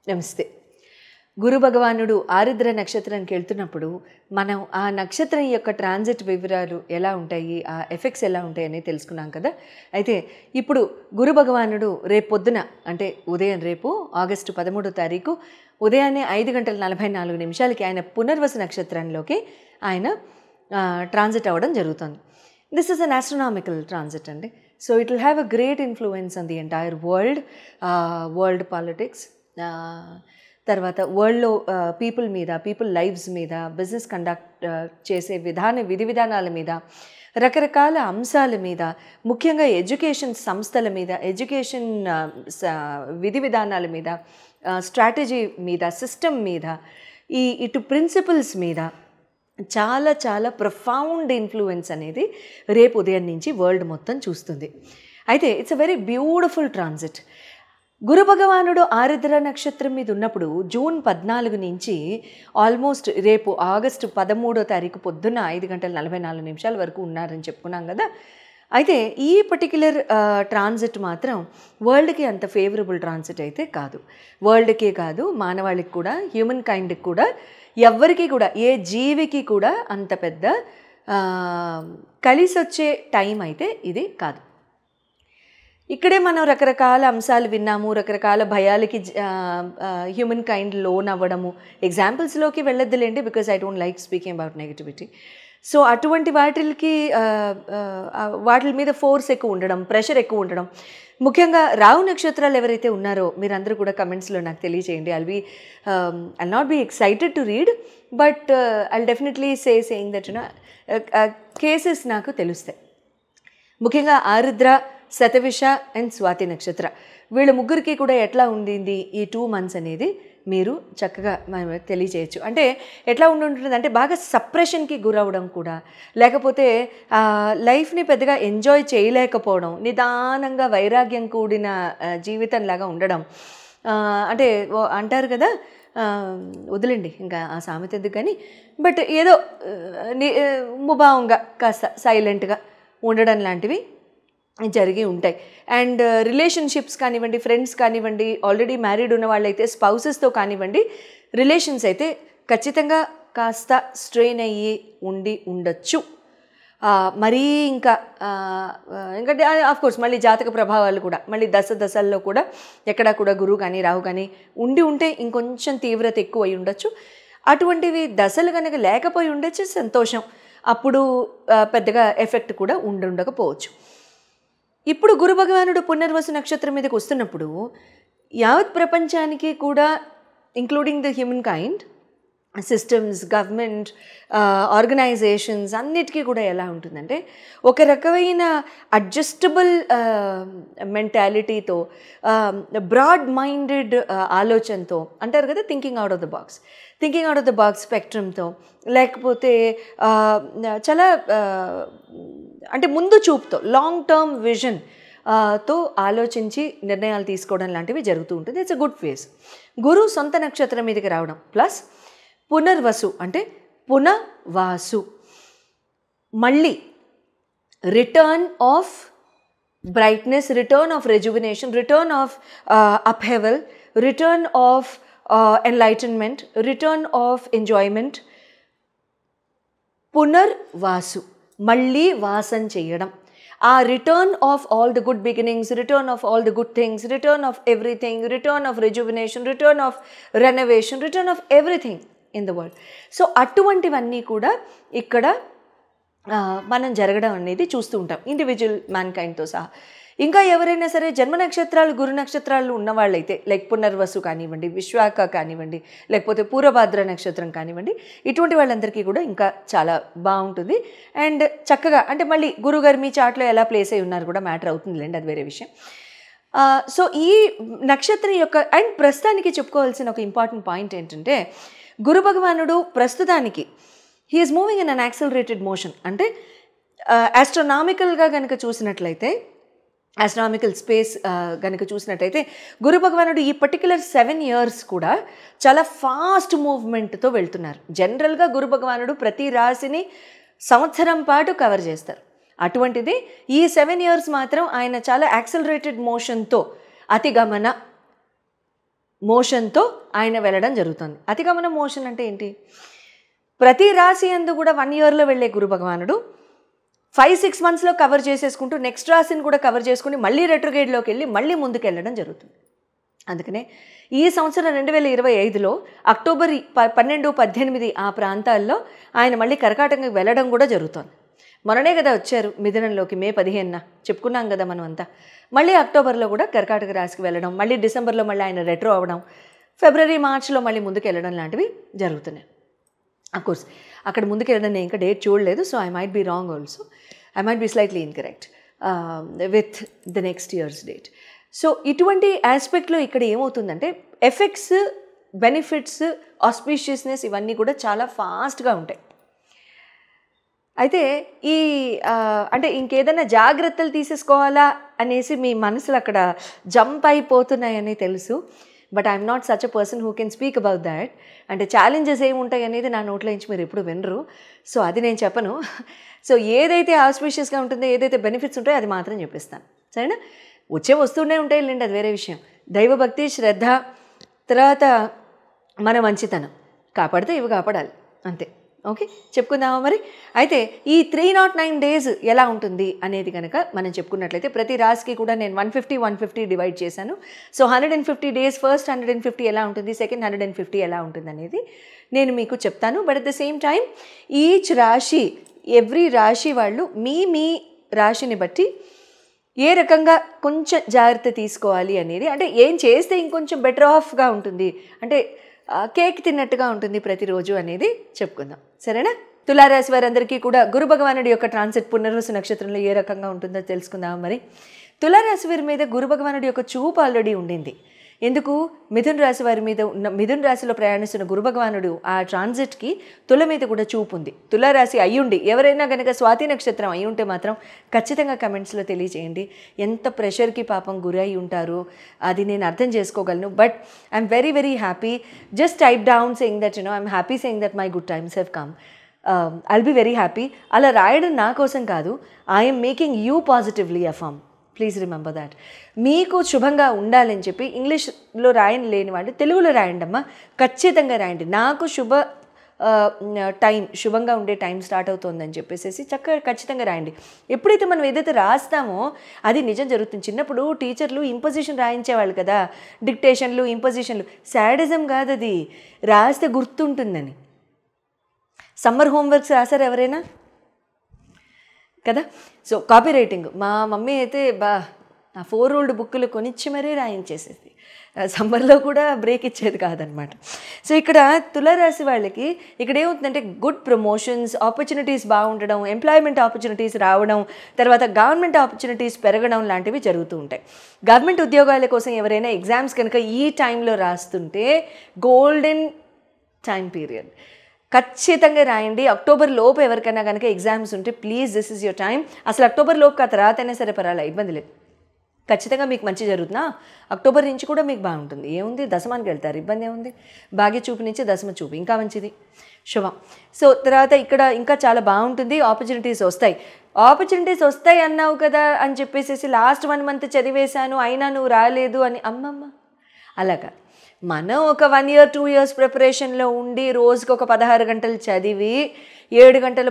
నమస్తే. గురు భగవానుడు ఆరుద్ర నక్షత్రానికి వెళ్తున్నప్పుడు మనం ఆ నక్షత్రం యొక్క ట్రాన్సిట్ వివరాలు ఎలా ఉంటాయి, ఆ ఎఫెక్ట్స్ ఎలా ఉంటాయి అనేది తెలుసుకున్నాం కదా. అయితే ఇప్పుడు గురు భగవానుడు రేపు పొద్దున అంటే ఉదయం రేపు ఆగస్టు 13వ తారీఖు ఉదయాన్నే 5:44 ఆయన పునర్వసు నక్షత్రంలోకి ఆయన ట్రాన్సిట్ అవ్వడం జరుగుతుంది. This is an astronomical transit అండి. So it will have a great influence on the entire world politics, తర్వాత వరల్డ్లో పీపుల్ మీద, పీపుల్ లైఫ్స్ మీద, బిజినెస్ కండక్ట్ చేసే విధి విధానాల మీద, రకరకాల అంశాల మీద, ముఖ్యంగా ఎడ్యుకేషన్ సంస్థల మీద, ఎడ్యుకేషన్ విధి విధానాల మీద, స్ట్రాటజీ మీద, సిస్టమ్ మీద, ఇటు ప్రిన్సిపల్స్ మీద చాలా చాలా ప్రొఫౌండ్ ఇన్ఫ్లుయెన్స్ అనేది రేపు ఉదయం నుంచి వరల్డ్ మొత్తం చూస్తుంది. అయితే it's a very beautiful transit. Guru భగవానుడు ఆరుద్ర నక్షత్రం మీద ఉన్నప్పుడు జూన్ 14 నుంచి ఆల్మోస్ట్ రేపు ఆగస్టు 13వ తారీఖు పొద్దున్న 5:44 వరకు ఉన్నారని చెప్పుకున్నాం కదా. అయితే ఈ పర్టిక్యులర్ ట్రాన్సిట్ మాత్రం వరల్డ్కి అంత ఫేవరబుల్ ట్రాన్సిట్ అయితే కాదు. వరల్డ్కే కాదు, మానవాళికి కూడా, హ్యూమన్ కైండ్కి కూడా, ఎవ్వరికి కూడా, ఏ జీవికి కూడా అంత పెద్ద కలిసి వచ్చే టైం అయితే ఇది కాదు. ఇక్కడే మనం రకరకాల అంశాలు విన్నాము, రకరకాల భయాలకి హ్యూమన్ కైండ్ లోన్ అవ్వడము. ఎగ్జాంపుల్స్లోకి వెళ్ళొద్దులేండి, because I don't like speaking about negativity. So అటువంటి వాటి మీద ఫోర్స్ ఎక్కువ ఉండడం, ప్రెషర్ ఎక్కువ ఉండడం. ముఖ్యంగా రాహు నక్షత్రాలు ఎవరైతే ఉన్నారో మీరందరూ కూడా కమెంట్స్లో నాకు తెలియచేయండి. I'll not be excited to read, but I'll definitely saying that cases నాకు తెలుస్తాయి. ముఖ్యంగా ఆరుద్ర, శతవిష అండ్ స్వాతి నక్షత్ర వీళ్ళ ముగ్గురికి కూడా ఎట్లా ఉండింది ఈ 2 months అనేది మీరు చక్కగా తెలియచేయచ్చు. అంటే ఎట్లా ఉంటుంటుంది అంటే బాగా సప్రెషన్కి గురవడం కూడా, లేకపోతే లైఫ్ని పెద్దగా ఎంజాయ్ చేయలేకపోవడం, నిదానంగా వైరాగ్యం కూడిన జీవితంలాగా ఉండడం. అంటే అంటారు కదా, వదిలేండి ఇంకా ఆ సామెత ఎందుకు కానీ, బట్ ఏదో ముభావంగా కాస్త సైలెంట్గా ఉండడం లాంటివి జరిగి ఉంటాయి. అండ్ రిలేషన్షిప్స్ కానివ్వండి, ఫ్రెండ్స్ కానివ్వండి, ఆల్రెడీ మ్యారీడ్ ఉన్న వాళ్ళైతే స్పౌసెస్తో కానివ్వండి, రిలేషన్స్ అయితే ఖచ్చితంగా కాస్త స్ట్రెయిన్ అయ్యి ఉండొచ్చు. మరీ ఇంకా ఎందుకంటే ఆఫ్కోర్స్ మళ్ళీ జాతక ప్రభావాలు కూడా, మళ్ళీ దశల్లో కూడా ఎక్కడా కూడా గురువు కానీ రాహు కానీ ఉంటే ఇంకొంచెం తీవ్రత ఎక్కువ అయి ఉండొచ్చు. అటువంటివి దశలు కనుక లేకపోయి ఉండొచ్చు, సంతోషం. అప్పుడు పెద్దగా ఎఫెక్ట్ కూడా ఉండకపోవచ్చు. ఇప్పుడు గురు భగవానుడు పునర్వసు నక్షత్రం మీదకి వస్తున్నప్పుడు యావత్ ప్రపంచానికి కూడా, including the human kind, systems, government, organizations అన్నిటికీ కూడా ఎలా ఉంటుందంటే ఒక రకమైన అడ్జస్టబుల్ మెంటాలిటీతో, బ్రాడ్ మైండెడ్ ఆలోచనతో, అంటారు కదా thinking out of the box స్పెక్ట్రమ్తో, లేకపోతే చాలా అంటే ముందు చూపుతో, లాంగ్ టర్మ్ విజన్ తో ఆలోచించి నిర్ణయాలు తీసుకోవడం లాంటివి జరుగుతూ ఉంటుంది. It's a good phase. Guru సొంత నక్షత్రం మీదకి రావడం ప్లస్ పునర్వసు అంటే పునవాసు, మళ్ళీ return of brightness, return of rejuvenation, return of upheaval, return of enlightenment, return of enjoyment. Punarvasu మళ్ళీ వాసం చేయడం, ఆ return of all the good beginnings, return of all the good things, return of everything, return of rejuvenation, return of renovation, return of everything in the world. So అటువంటివన్నీ కూడా ఇక్కడ మనం జరగడం అనేది చూస్తూ ఉంటాం, ఇండివిజువల్ మ్యాన్ కైండ్తో సహా. ఇంకా ఎవరైనా సరే జన్మ నక్షత్రాలు, గురు నక్షత్రాలు ఉన్నవాళ్ళైతే, లైక్ పునర్వసు కానివ్వండి, విశ్వాఖ కానివ్వండి, లేకపోతే పూర్వభాద్ర నక్షత్రం కానివ్వండి, ఇటువంటి వాళ్ళందరికీ కూడా ఇంకా చాలా బాగుంటుంది. అండ్ చక్కగా అంటే మళ్ళీ గురుగారు మీ చాట్లో ఎలా ప్లేస్ అయి ఉన్నారు కూడా మ్యాటర్ అవుతుందిలేండి, అది వేరే విషయం. సో ఈ నక్షత్రం యొక్క అండ్ ప్రస్తుతానికి చెప్పుకోవాల్సిన ఒక ఇంపార్టెంట్ పాయింట్ ఏంటంటే, గురు భగవానుడు ప్రస్తుతానికి he is moving in an accelerated motion. అంటే ఆస్ట్రోనామికల్గా కనుక చూసినట్లయితే, ఆస్ట్రానామికల్ స్పేస్ కనుక చూసినట్టయితే గురు భగవానుడు ఈ పర్టిక్యులర్ 7 years కూడా చాలా ఫాస్ట్ మూవ్మెంట్తో వెళ్తున్నారు. జనరల్గా గురు భగవానుడు ప్రతి రాశిని సంవత్సరం పాటు కవర్ చేస్తారు. అటువంటిది ఈ 7 years మాత్రం ఆయన చాలా యాక్సలరేటెడ్ మోషన్తో అతిగమన మోషన్తో ఆయన వెళ్ళడం జరుగుతుంది. అతిగమన మోషన్ అంటే ఏంటి? ప్రతి రాశి యందు కూడా 1 ఇయర్లో వెళ్ళే గురు భగవానుడు 5-6 మంత్స్లో కవర్ చేసేసుకుంటూ నెక్స్ట్ రాశిని కూడా కవర్ చేసుకుని మళ్ళీ రెట్రోగ్రేడ్లోకి వెళ్ళి మళ్ళీ ముందుకు వెళ్ళడం జరుగుతుంది. అందుకనే ఈ సంవత్సరం 2025లో అక్టోబర్ 12-18 ఆ ప్రాంతాల్లో ఆయన మళ్ళీ కర్కాటకంకి వెళ్ళడం కూడా జరుగుతుంది. మొన్ననే కదా వచ్చారు మిథునంలోకి, మే 15న చెప్పుకున్నాం కదా మనం అంతా. మళ్ళీ అక్టోబర్లో కూడా కర్కాటక రాశికి వెళ్ళడం, మళ్ళీ డిసెంబర్లో మళ్ళీ ఆయన రెట్రో అవ్వడం, ఫిబ్రవరి మార్చ్లో మళ్ళీ ముందుకు వెళ్ళడం లాంటివి జరుగుతున్నాయి. అఫ్కోర్స్ అక్కడ ముందుకు వెళ్ళడం నేను ఇంకా డేట్ చూడలేదు, so I might be wrong also, I might be slightly incorrect with the next year's date. So ఇటువంటి ఆస్పెక్ట్లో ఇక్కడ ఏమవుతుందంటే ఎఫెక్ట్స్, బెనిఫిట్స్, ఆస్పీషియస్నెస్ ఇవన్నీ కూడా చాలా ఫాస్ట్గా ఉంటాయి. అయితే ఈ అంటే ఇంకేదైనా జాగ్రత్తలు తీసేసుకోవాలా అనేసి మీ మనసులు అక్కడ జంప్ అయిపోతున్నాయని తెలుసు. But I'm not such a person who can speak about that. అంటే ఛాలెంజెస్ ఏముంటాయి అనేది నా నోట్లో నుంచి మీరు ఎప్పుడు వినరు, సో అది నేను చెప్పను. సో ఏదైతే ఆస్పీషియస్గా ఉంటుందో, ఏదైతే బెనిఫిట్స్ ఉంటాయో అది మాత్రం చెప్పిస్తాను, సరేనా? వస్తూనే ఉంటాయి లేండి, అది వేరే విషయం. దైవభక్తి, శ్రద్ధ, తర్వాత మన మంచితనం కాపాడితే ఇవి కాపాడాలి, అంతే. ఓకే, చెప్పుకుందామా మరి? అయితే ఈ 309 days ఎలా ఉంటుంది అనేది కనుక మనం చెప్పుకున్నట్లయితే ప్రతి రాశికి కూడా నేను 150 డివైడ్ చేశాను. సో 150 days, ఫస్ట్ 150 ఎలా ఉంటుంది, సెకండ్ 150 ఎలా ఉంటుంది అనేది నేను మీకు చెప్తాను. But at the same time each రాశి, ఎవ్రీ రాశి వాళ్ళు మీ రాశిని బట్టి ఏ రకంగా కొంచెం జాగ్రత్త తీసుకోవాలి అనేది, అంటే ఏం చేస్తే ఇంకొంచెం బెటర్ ఆఫ్గా ఉంటుంది, అంటే కేక్ తిన్నట్టుగా ఉంటుంది ప్రతిరోజు అనేది చెప్పుకుందాం, సరేనా? తులారాశి వారందరికీ కూడా గురు భగవానుడి యొక్క ట్రాన్సిట్ పునర్వసు నక్షత్రంలో ఏ రకంగా ఉంటుందో తెలుసుకుందాం. మరి తులారాశి వారి మీద గురు భగవానుడి యొక్క చూపు ఆల్రెడీ ఉండింది. ఎందుకు? మిథున రాశి వారి మీద ఉన్న, మిథున రాశిలో ప్రయాణిస్తున్న గురు భగవానుడు ఆ ట్రాన్సిట్కి తుల మీద కూడా చూపు ఉంది. తులారాశి అయ్యుండి ఎవరైనా కనుక స్వాతి నక్షత్రం అయి ఉంటే మాత్రం ఖచ్చితంగా కమెంట్స్లో తెలియజేయండి. ఎంత ప్రెషర్కి పాపం గురి అయి ఉంటారో అది నేను అర్థం చేసుకోగలను. But I'm very very happy. Just type down saying that I'm happy saying that my good times have come. I'll be very happy. అలా రాయడం నా కోసం కాదు, I'm making you positively affirm. Please remember that. మీకు శుభంగా ఉండాలని చెప్పి ఇంగ్లీష్లో రాయని లేని వాళ్ళు తెలుగులో రాయండి అమ్మా, ఖచ్చితంగా రాయండి. నాకు టైం శుభంగా ఉండే టైం స్టార్ట్ అవుతుందని చెప్పేసి చక్కగా ఖచ్చితంగా రాయండి. ఎప్పుడైతే మనం ఏదైతే రాస్తామో అది నిజం జరుగుతుంది. చిన్నప్పుడు టీచర్లు ఇంపోజిషన్ రాయించేవాళ్ళు కదా, డిక్టేషన్లు, ఇంపోజిషన్లు. శాడిజం కాదు అది, రాస్తే గుర్తుంటుందని. సమ్మర్ హోంవర్క్స్ రాశారు ఎవరైనా కదా? సో కాపీ రైటింగ్, మా మమ్మీ అయితే ఆ 4 ruled బుక్కులు కొనిచ్చి మరీ రాయించేసేది. సమ్మర్లో కూడా బ్రేక్ ఇచ్చేది కాదనమాట. సో ఇక్కడ తులారాశి వాళ్ళకి ఇక్కడ ఏమవుతుందంటే గుడ్ ప్రమోషన్స్, ఆపర్చునిటీస్ బాగుండడం, ఎంప్లాయ్మెంట్ ఆపర్చునిటీస్ రావడం, తర్వాత గవర్నమెంట్ ఆపర్చునిటీస్ పెరగడం లాంటివి జరుగుతూ ఉంటాయి. గవర్నమెంట్ ఉద్యోగాల కోసం ఎవరైనా ఎగ్జామ్స్ కనుక ఈ టైంలో రాస్తుంటే గోల్డెన్ టైం పీరియడ్, ఖచ్చితంగా రాయండి. అక్టోబర్ లోపు ఎవరికైనా కనుక ఎగ్జామ్స్ ఉంటే please this is your time. అసలు అక్టోబర్ లోపు ఆ తర్వాత అయినా సరే పర్వాలేదు, ఇబ్బంది లేదు, ఖచ్చితంగా మీకు మంచి జరుగుతుందా. అక్టోబర్ నుంచి కూడా మీకు బాగుంటుంది. ఏముంది, దశమానికి వెళ్తారు, ఇబ్బంది ఏముంది. భాగ్య చూపు నుంచి దశమ చూపు ఇంకా మంచిది, శుభం. సో తర్వాత ఇక్కడ ఇంకా చాలా బాగుంటుంది. ఆపర్చునిటీస్ వస్తాయి అన్నావు కదా అని చెప్పేసి లాస్ట్ 1 month చదివేశాను అయినా నువ్వు రాలేదు అని అమ్మమ్మ అలాగా. మనం ఒక 1 year 2 years ప్రిపరేషన్లో ఉండి రోజుకి ఒక 16 గంటలు చదివి 7 గంటలు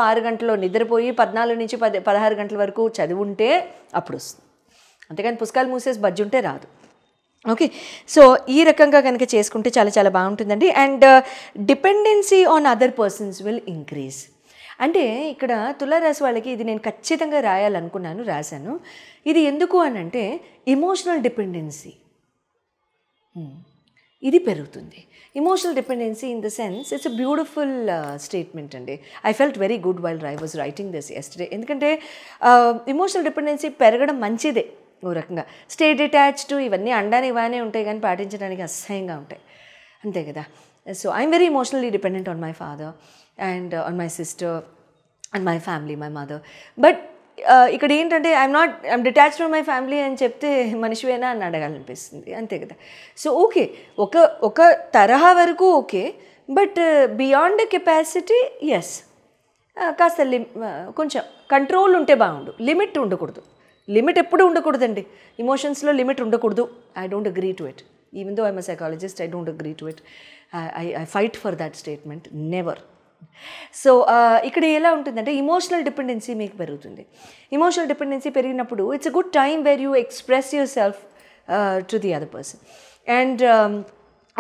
6 గంటలో నిద్రపోయి 14 నుంచి 16 గంటల వరకు చదివి ఉంటే అప్పుడు వస్తుంది. అంతేగాని పుస్తకాలు మూసేసి బజ్జుంటే రాదు. ఓకే, సో ఈ రకంగా కనుక చేసుకుంటే చాలా చాలా బాగుంటుందండి. And dependency on other persons will increase. అంటే ఇక్కడ తులారాశి వాళ్ళకి ఇది నేను ఖచ్చితంగా రాయాలనుకున్నాను, రాశాను. ఇది ఎందుకు అని అంటే ఎమోషనల్ డిపెండెన్సీ ఇది పెరుగుతుంది. Emotional dependency in the sense it's a beautiful statement అండి. I felt very good while I was writing this yesterday. ఎందుకంటే ఎమోషనల్ డిపెండెన్సీ పెరగడం మంచిదే ఓ రకంగా. స్టే డిటాచ్డ్ ఇవన్నీ అండానికి ఇవన్నీ ఉంటాయి కానీ పాటించడానికి అసహ్యంగా ఉంటాయి, అంతే కదా. So I'm very emotionally dependent on my father and on my sister and my family, my mother. But ఇక్కడ ఏంటంటే I'm detached from my family అని చెప్తే మనిషివేనా అని అడగాలనిపిస్తుంది, అంతే కదా. సో ఓకే, ఒక తరహా వరకు okay, but beyond capacity yes, కాస్త కొంచెం కంట్రోల్ ఉంటే బాగుండు, లిమిట్ ఉండకూడదు. లిమిట్ ఎప్పుడు ఉండకూడదండి, ఎమోషన్స్లో లిమిట్ ఉండకూడదు. I don't agree to it. Even though I'm a psychologist, I don't agree to it. I fight for that statement, never. So ఇక్కడ ఎలా ఉంటుందంటే ఎమోషనల్ డిపెండెన్సీ మీకు పెరుగుతుంది. ఎమోషనల్ డిపెండెన్సీ పెరిగినప్పుడు it's a good time where you express yourself to the other person. And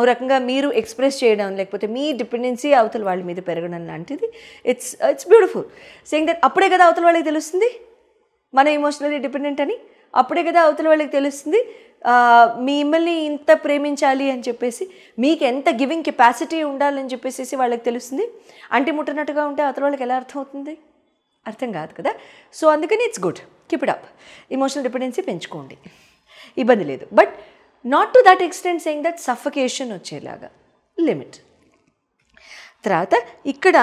ఓ రకంగా మీరు express చేయడం, లేకపోతే మీ డిపెండెన్సీ అవతల వాళ్ళ మీద పెరగడం లాంటిది ఇట్స్ బ్యూటిఫుల్. సేయింగ్ దట్ అప్పుడే కదా అవతల వాళ్ళకి తెలుస్తుంది మన ఎమోషనల్లీ డిపెండెంట్ అని. అప్పుడే కదా అవతల వాళ్ళకి తెలుస్తుంది మిమ్మల్ని ఇంత ప్రేమించాలి అని చెప్పేసి, మీకు ఎంత గివింగ్ కెపాసిటీ ఉండాలని చెప్పేసి వాళ్ళకి తెలుస్తుంది. అంటి ముట్టనట్టుగా ఉంటే అవతల వాళ్ళకి ఎలా అర్థం అవుతుంది? అర్థం కాదు కదా. సో అందుకని it's good, keep it up. Emotional dependency పెంచుకోండి, ఇబ్బంది లేదు. But not to that extent saying that suffocation వచ్చేలాగా, లిమిట్. తర్వాత ఇక్కడ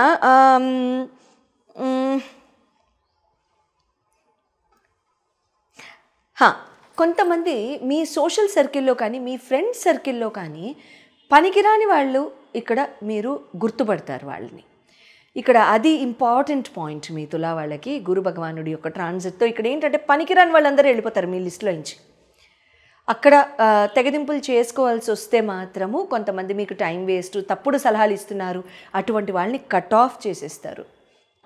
కొంతమంది మీ సోషల్ సర్కిల్లో కానీ మీ ఫ్రెండ్స్ సర్కిల్లో కానీ పనికిరాని వాళ్ళు ఇక్కడ మీరు గుర్తుపడతారు వాళ్ళని. ఇక్కడ అది ఇంపార్టెంట్ పాయింట్ మీ తులా వాళ్ళకి. గురు భగవానుడి యొక్క ట్రాన్సిట్తో ఇక్కడ ఏంటంటే పనికిరాని వాళ్ళందరూ వెళ్ళిపోతారు మీ లిస్టులో నుంచి. అక్కడ తెగదింపులు చేసుకోవాల్సి వస్తే మాత్రము కొంతమంది మీకు టైం వేస్ట్, తప్పుడు సలహాలు ఇస్తున్నారు, అటువంటి వాళ్ళని కట్ ఆఫ్ చేసేస్తారు.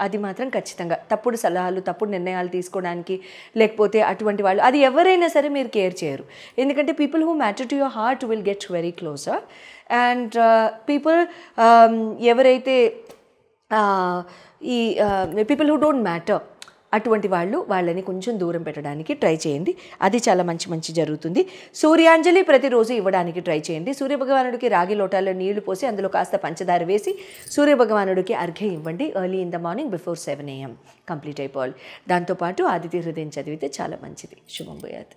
అది మాత్రం ఖచ్చితంగా. తప్పుడు సలహాలు, తప్పుడు నిర్ణయాలు తీసుకోవడానికి, లేకపోతే అటువంటి వాళ్ళు, అది ఎవరైనా సరే మీరు కేర్ చేయరు. ఎందుకంటే people who matter to your heart will get very closer. And people ఎవరైతే ఈ పీపుల్ హూ డోంట్ మ్యాటర్, అటువంటి వాళ్ళని కొంచెం దూరం పెట్టడానికి ట్రై చేయండి. అది చాలా మంచి జరుగుతుంది. సూర్యాంజలి ప్రతిరోజు ఇవ్వడానికి ట్రై చేయండి. సూర్యభగవానుడికి రాగి లోటాల్లో నీళ్లు పోసి అందులో కాస్త పంచదార వేసి సూర్యభగవానుడికి అర్ఘ్యం ఇవ్వండి. Early in the morning before 7 AM complete అయిపోవాలి. దాంతోపాటు ఆదిత్య హృదయం చదివితే చాలా మంచిది. శుభం భూయాత్.